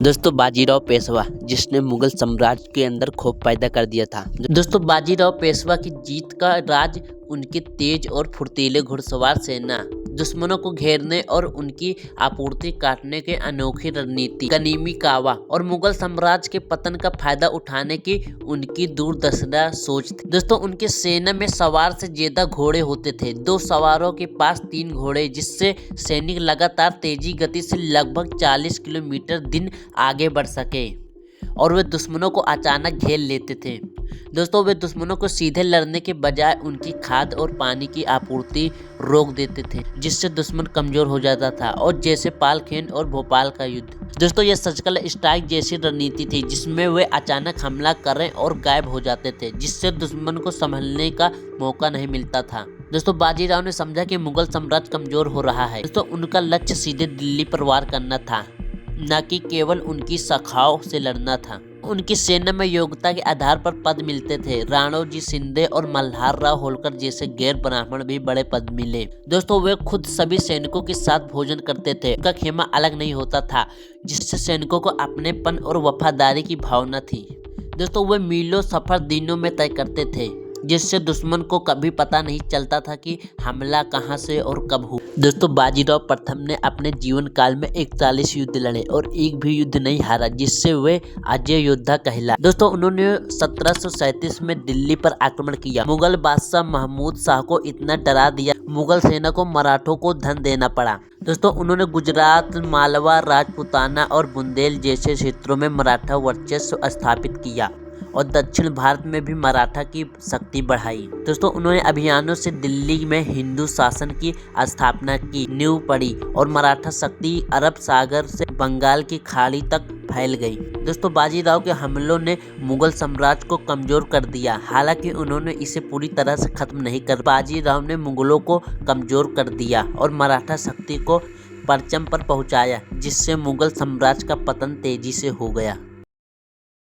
दोस्तों बाजीराव पेशवा जिसने मुगल साम्राज्य के अंदर खौफ पैदा कर दिया था। दोस्तों बाजीराव पेशवा की जीत का राज उनके तेज और फुर्तीले घुड़सवार सेना, दुश्मनों को घेरने और उनकी आपूर्ति काटने के अनोखी रणनीति, गनीमी कावा और मुगल साम्राज्य के पतन का फायदा उठाने की उनकी दूरदर्शिता सोच थी। दोस्तों उनके सेना में सवार से ज्यादा घोड़े होते थे, 2 सवारों के पास 3 घोड़े, जिससे सैनिक लगातार तेजी गति से लगभग 40 किलोमीटर दिन आगे बढ़ सके और वे दुश्मनों को अचानक घेर लेते थे। दोस्तों वे दुश्मनों को सीधे लड़ने के बजाय उनकी खाद और पानी की आपूर्ति रोक देते थे, जिससे दुश्मन कमजोर हो जाता था, और जैसे पालखेन और भोपाल का युद्ध। दोस्तों यह सर्जिकल स्ट्राइक जैसी रणनीति थी जिसमें वे अचानक हमला करें और गायब हो जाते थे, जिससे दुश्मन को संभलने का मौका नहीं मिलता था। दोस्तों बाजीराव ने समझा कि मुगल साम्राज्य कमजोर हो रहा है। दोस्तों उनका लक्ष्य सीधे दिल्ली पर वार करना था, न कि केवल उनकी शाखाओं से लड़ना था। उनकी सेना में योग्यता के आधार पर पद मिलते थे। राणोजी शिंदे और मल्हार राव होलकर जैसे गैर ब्राह्मण भी बड़े पद मिले। दोस्तों वे खुद सभी सैनिकों के साथ भोजन करते थे। उनका खेमा अलग नहीं होता था, जिससे सैनिकों को अपनेपन और वफादारी की भावना थी। दोस्तों वे मीलों सफर दिनों में तय करते थे, जिससे दुश्मन को कभी पता नहीं चलता था कि हमला कहां से और कब हुआ। दोस्तों बाजीराव प्रथम ने अपने जीवन काल में 41 युद्ध लड़े और एक भी युद्ध नहीं हारा, जिससे वे अजय योद्धा कहला। दोस्तों उन्होंने 1737 में दिल्ली पर आक्रमण किया। मुगल बादशाह महमूद शाह को इतना डरा दिया, मुगल सेना को मराठों को धन देना पड़ा। दोस्तों उन्होंने गुजरात, मालवा, राजपुताना और बुंदेल जैसे क्षेत्रों में मराठा वर्चस्व स्थापित किया और दक्षिण भारत में भी मराठा की शक्ति बढ़ाई। दोस्तों उन्होंने अभियानों से दिल्ली में हिंदू शासन की स्थापना की नींव पड़ी और मराठा शक्ति अरब सागर से बंगाल की खाड़ी तक फैल गई। दोस्तों बाजीराव के हमलों ने मुगल साम्राज्य को कमजोर कर दिया, हालांकि उन्होंने इसे पूरी तरह से खत्म नहीं कर। बाजीराव ने मुगलों को कमजोर कर दिया और मराठा शक्ति को परचम पर पहुंचाया, जिससे मुगल साम्राज्य का पतन तेजी से हो गया।